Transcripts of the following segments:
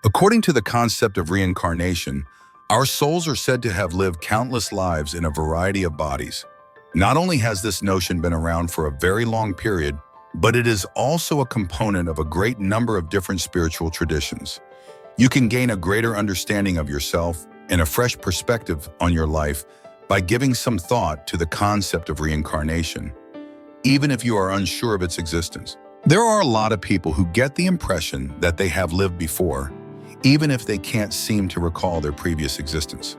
According to the concept of reincarnation, our souls are said to have lived countless lives in a variety of bodies. Not only has this notion been around for a very long period, but it is also a component of a great number of different spiritual traditions. You can gain a greater understanding of yourself and a fresh perspective on your life by giving some thought to the concept of reincarnation, even if you are unsure of its existence. There are a lot of people who get the impression that they have lived before, even if they can't seem to recall their previous existence.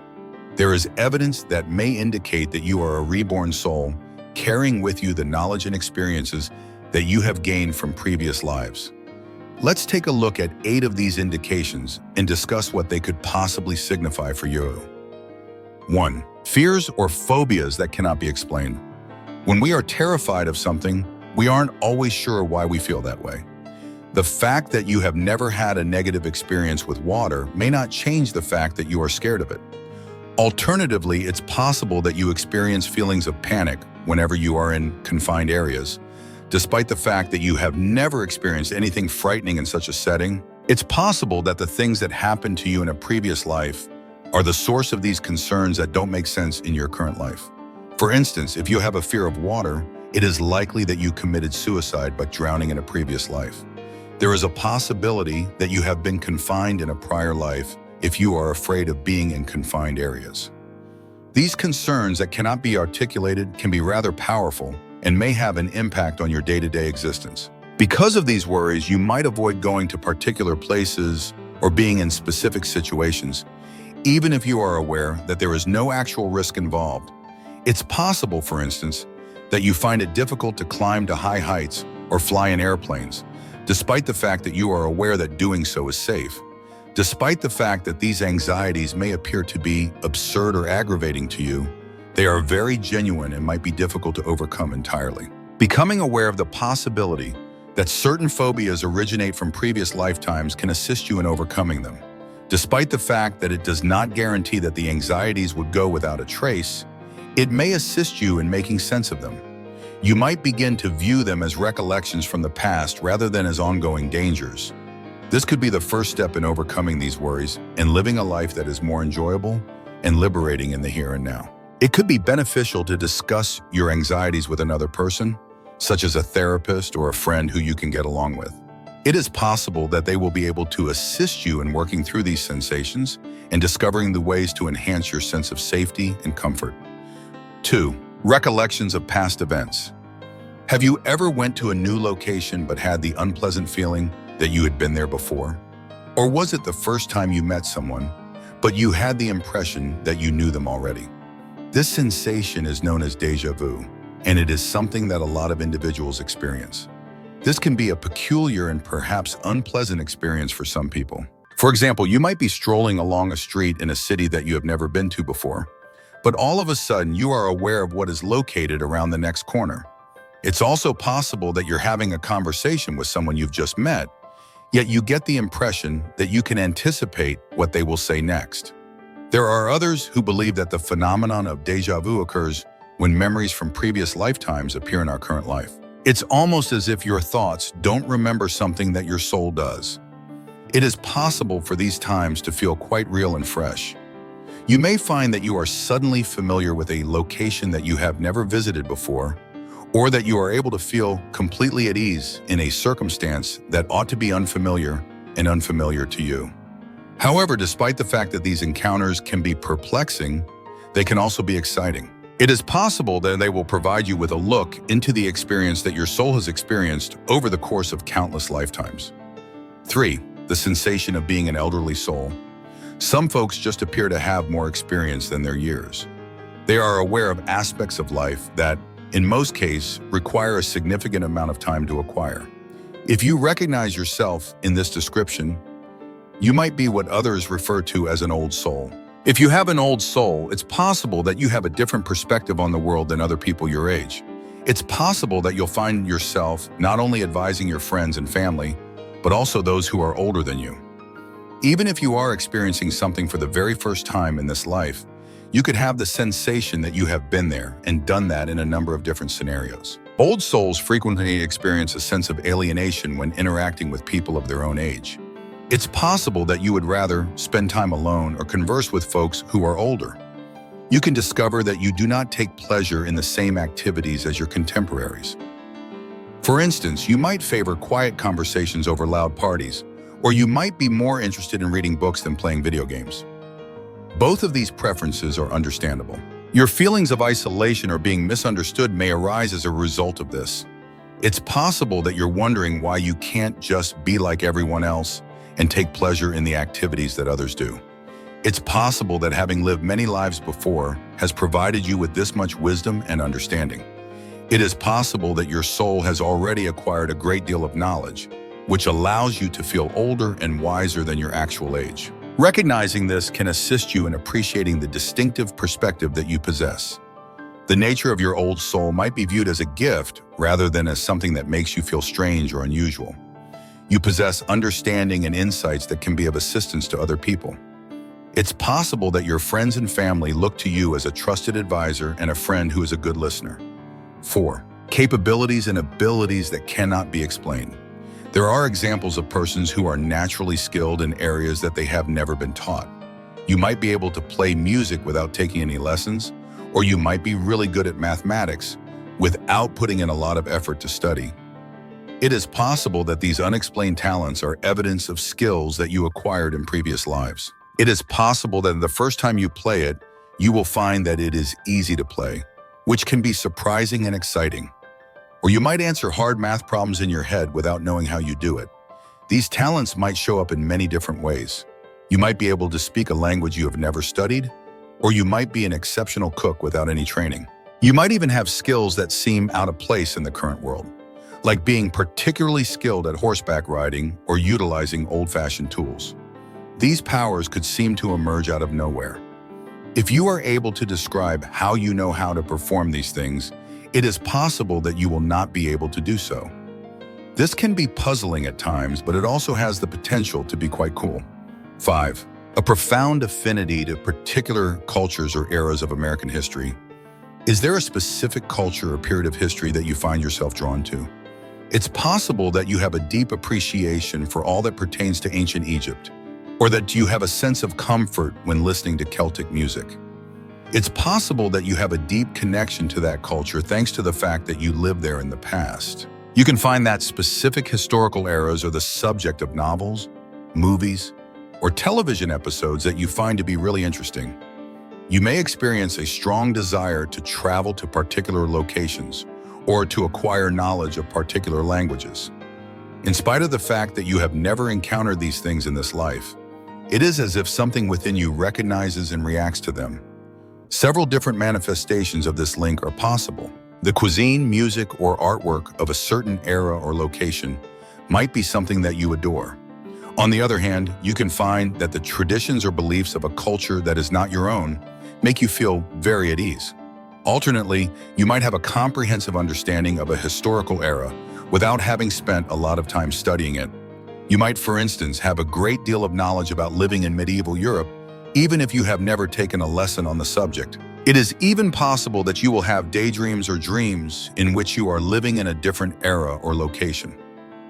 There is evidence that may indicate that you are a reborn soul, carrying with you the knowledge and experiences that you have gained from previous lives. Let's take a look at 8 of these indications and discuss what they could possibly signify for you. 1. Fears or phobias that cannot be explained. When we are terrified of something, we aren't always sure why we feel that way. The fact that you have never had a negative experience with water may not change the fact that you are scared of it. Alternatively, it's possible that you experience feelings of panic whenever you are in confined areas. Despite the fact that you have never experienced anything frightening in such a setting, it's possible that the things that happened to you in a previous life are the source of these concerns that don't make sense in your current life. For instance, if you have a fear of water, it is likely that you committed suicide by drowning in a previous life. There is a possibility that you have been confined in a prior life if you are afraid of being in confined areas. These concerns that cannot be articulated can be rather powerful and may have an impact on your day-to-day existence. Because of these worries, you might avoid going to particular places or being in specific situations, even if you are aware that there is no actual risk involved. It's possible, for instance, that you find it difficult to climb to high heights or fly in airplanes, despite the fact that you are aware that doing so is safe. Despite the fact that these anxieties may appear to be absurd or aggravating to you, they are very genuine and might be difficult to overcome entirely. Becoming aware of the possibility that certain phobias originate from previous lifetimes can assist you in overcoming them. Despite the fact that it does not guarantee that the anxieties would go without a trace, it may assist you in making sense of them. You might begin to view them as recollections from the past rather than as ongoing dangers. This could be the first step in overcoming these worries and living a life that is more enjoyable and liberating in the here and now. It could be beneficial to discuss your anxieties with another person, such as a therapist or a friend who you can get along with. It is possible that they will be able to assist you in working through these sensations and discovering the ways to enhance your sense of safety and comfort. 2. Recollections of past events. Have you ever went to a new location but had the unpleasant feeling that you had been there before? Or was it the first time you met someone, but you had the impression that you knew them already? This sensation is known as déjà vu, and it is something that a lot of individuals experience. This can be a peculiar and perhaps unpleasant experience for some people. For example, you might be strolling along a street in a city that you have never been to before, but all of a sudden you are aware of what is located around the next corner. It's also possible that you're having a conversation with someone you've just met, yet you get the impression that you can anticipate what they will say next. There are others who believe that the phenomenon of déjà vu occurs when memories from previous lifetimes appear in our current life. It's almost as if your thoughts don't remember something that your soul does. It is possible for these times to feel quite real and fresh. You may find that you are suddenly familiar with a location that you have never visited before, or that you are able to feel completely at ease in a circumstance that ought to be unfamiliar to you. However, despite the fact that these encounters can be perplexing, they can also be exciting. It is possible that they will provide you with a look into the experience that your soul has experienced over the course of countless lifetimes. 3. The sensation of being an elderly soul. Some folks just appear to have more experience than their years. They are aware of aspects of life that, in most cases, require a significant amount of time to acquire. If you recognize yourself in this description, you might be what others refer to as an old soul. If you have an old soul, it's possible that you have a different perspective on the world than other people your age. It's possible that you'll find yourself not only advising your friends and family, but also those who are older than you. Even if you are experiencing something for the very first time in this life, you could have the sensation that you have been there and done that in a number of different scenarios. Old souls frequently experience a sense of alienation when interacting with people of their own age. It's possible that you would rather spend time alone or converse with folks who are older. You can discover that you do not take pleasure in the same activities as your contemporaries. For instance, you might favor quiet conversations over loud parties, or you might be more interested in reading books than playing video games. Both of these preferences are understandable. Your feelings of isolation or being misunderstood may arise as a result of this. It's possible that you're wondering why you can't just be like everyone else and take pleasure in the activities that others do. It's possible that having lived many lives before has provided you with this much wisdom and understanding. It is possible that your soul has already acquired a great deal of knowledge, which allows you to feel older and wiser than your actual age. Recognizing this can assist you in appreciating the distinctive perspective that you possess. The nature of your old soul might be viewed as a gift rather than as something that makes you feel strange or unusual. You possess understanding and insights that can be of assistance to other people. It's possible that your friends and family look to you as a trusted advisor and a friend who is a good listener. 4. Capabilities and abilities that cannot be explained. There are examples of persons who are naturally skilled in areas that they have never been taught. You might be able to play music without taking any lessons, or you might be really good at mathematics without putting in a lot of effort to study. It is possible that these unexplained talents are evidence of skills that you acquired in previous lives. It is possible that the first time you play it, you will find that it is easy to play, which can be surprising and exciting. Or you might answer hard math problems in your head without knowing how you do it. These talents might show up in many different ways. You might be able to speak a language you have never studied, or you might be an exceptional cook without any training. You might even have skills that seem out of place in the current world, like being particularly skilled at horseback riding or utilizing old-fashioned tools. These powers could seem to emerge out of nowhere. If you are able to describe how you know how to perform these things, it is possible that you will not be able to do so. This can be puzzling at times, but it also has the potential to be quite cool. 5. A profound affinity to particular cultures or eras of American history. Is there a specific culture or period of history that you find yourself drawn to? It's possible that you have a deep appreciation for all that pertains to ancient Egypt, or that you have a sense of comfort when listening to Celtic music. It's possible that you have a deep connection to that culture thanks to the fact that you lived there in the past. You can find that specific historical eras are the subject of novels, movies, or television episodes that you find to be really interesting. You may experience a strong desire to travel to particular locations or to acquire knowledge of particular languages. In spite of the fact that you have never encountered these things in this life, it is as if something within you recognizes and reacts to them. Several different manifestations of this link are possible. The cuisine, music, or artwork of a certain era or location might be something that you adore. On the other hand, you can find that the traditions or beliefs of a culture that is not your own make you feel very at ease. Alternately, you might have a comprehensive understanding of a historical era without having spent a lot of time studying it. You might, for instance, have a great deal of knowledge about living in medieval Europe, even if you have never taken a lesson on the subject. It is even possible that you will have daydreams or dreams in which you are living in a different era or location.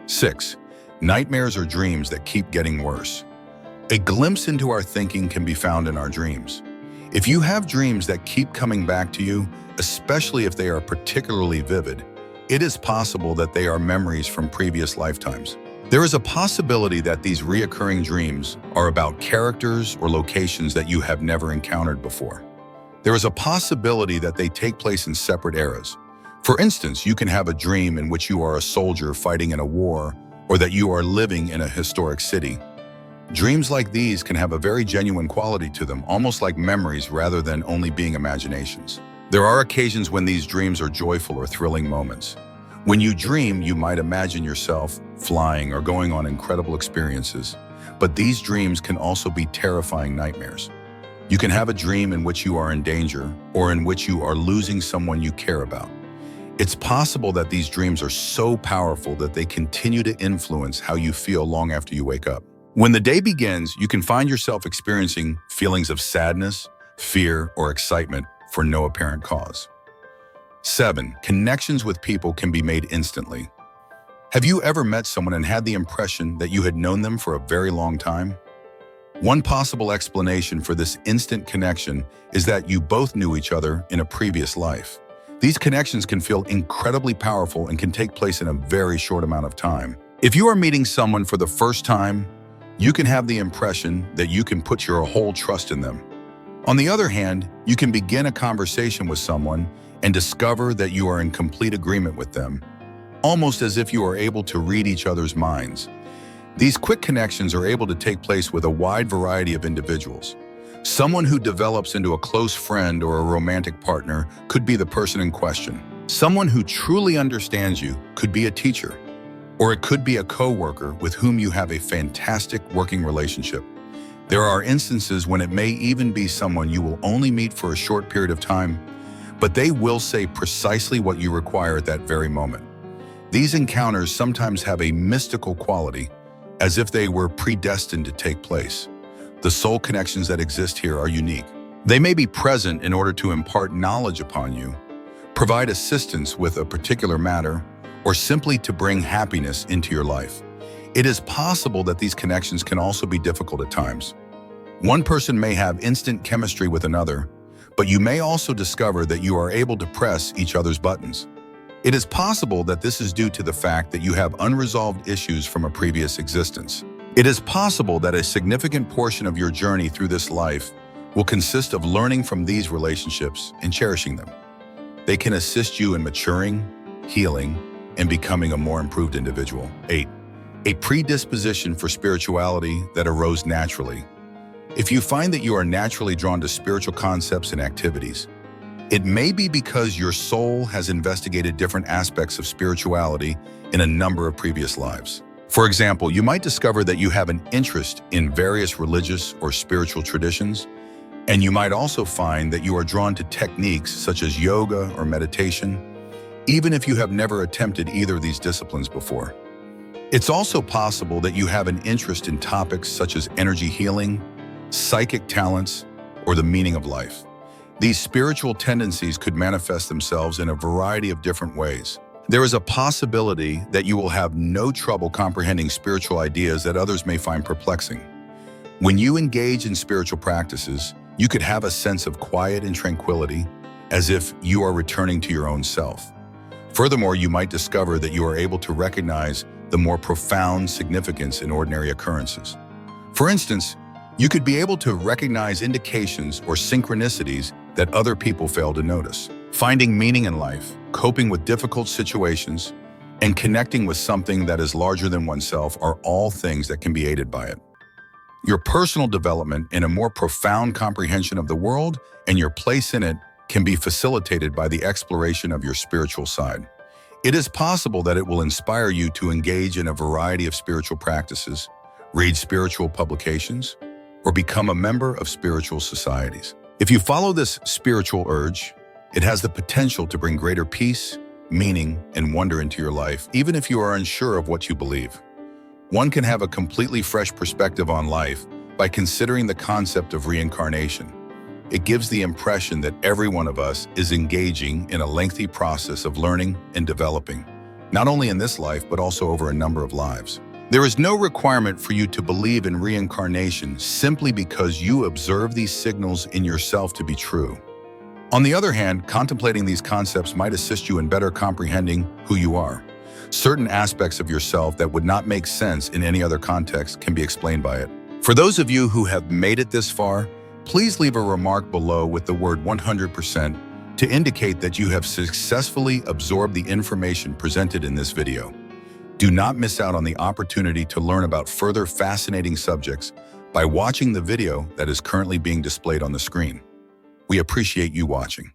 6. Nightmares or dreams that keep getting worse. A glimpse into our thinking can be found in our dreams. If you have dreams that keep coming back to you, especially if they are particularly vivid, it is possible that they are memories from previous lifetimes. There is a possibility that these reoccurring dreams are about characters or locations that you have never encountered before. There is a possibility that they take place in separate eras. For instance, you can have a dream in which you are a soldier fighting in a war, or that you are living in a historic city. Dreams like these can have a very genuine quality to them, almost like memories rather than only being imaginations. There are occasions when these dreams are joyful or thrilling moments. When you dream, you might imagine yourself flying or going on incredible experiences, but these dreams can also be terrifying nightmares. You can have a dream in which you are in danger or in which you are losing someone you care about. It's possible that these dreams are so powerful that they continue to influence how you feel long after you wake up. When the day begins, you can find yourself experiencing feelings of sadness, fear, or excitement for no apparent cause. 7. Connections with people can be made instantly. Have you ever met someone and had the impression that you had known them for a very long time? One possible explanation for this instant connection is that you both knew each other in a previous life. These connections can feel incredibly powerful and can take place in a very short amount of time. If you are meeting someone for the first time, you can have the impression that you can put your whole trust in them. On the other hand, you can begin a conversation with someone and discover that you are in complete agreement with them, almost as if you are able to read each other's minds. These quick connections are able to take place with a wide variety of individuals. Someone who develops into a close friend or a romantic partner could be the person in question. Someone who truly understands you could be a teacher, or it could be a coworker with whom you have a fantastic working relationship. There are instances when it may even be someone you will only meet for a short period of time, but they will say precisely what you require at that very moment. These encounters sometimes have a mystical quality, as if they were predestined to take place. The soul connections that exist here are unique. They may be present in order to impart knowledge upon you, provide assistance with a particular matter, or simply to bring happiness into your life. It is possible that these connections can also be difficult at times. One person may have instant chemistry with another, but you may also discover that you are able to press each other's buttons. It is possible that this is due to the fact that you have unresolved issues from a previous existence. It is possible that a significant portion of your journey through this life will consist of learning from these relationships and cherishing them. They can assist you in maturing, healing, and becoming a more improved individual. 8. A predisposition for spirituality that arose naturally. If you find that you are naturally drawn to spiritual concepts and activities, it may be because your soul has investigated different aspects of spirituality in a number of previous lives. For example, you might discover that you have an interest in various religious or spiritual traditions, and you might also find that you are drawn to techniques such as yoga or meditation, even if you have never attempted either of these disciplines before. It's also possible that you have an interest in topics such as energy healing, psychic talents, or the meaning of life. These spiritual tendencies could manifest themselves in a variety of different ways. There is a possibility that you will have no trouble comprehending spiritual ideas that others may find perplexing. When you engage in spiritual practices, you could have a sense of quiet and tranquility, as if you are returning to your own self. Furthermore, you might discover that you are able to recognize the more profound significance in ordinary occurrences. For instance, you could be able to recognize indications or synchronicities that other people fail to notice. Finding meaning in life, coping with difficult situations, and connecting with something that is larger than oneself are all things that can be aided by it. Your personal development in a more profound comprehension of the world and your place in it can be facilitated by the exploration of your spiritual side. It is possible that it will inspire you to engage in a variety of spiritual practices, read spiritual publications, or become a member of spiritual societies. If you follow this spiritual urge, it has the potential to bring greater peace, meaning, and wonder into your life, even if you are unsure of what you believe. One can have a completely fresh perspective on life by considering the concept of reincarnation. It gives the impression that every one of us is engaging in a lengthy process of learning and developing, not only in this life, but also over a number of lives. There is no requirement for you to believe in reincarnation simply because you observe these signals in yourself to be true. On the other hand, contemplating these concepts might assist you in better comprehending who you are. Certain aspects of yourself that would not make sense in any other context can be explained by it. For those of you who have made it this far, please leave a remark below with the word 100% to indicate that you have successfully absorbed the information presented in this video. Do not miss out on the opportunity to learn about further fascinating subjects by watching the video that is currently being displayed on the screen. We appreciate you watching.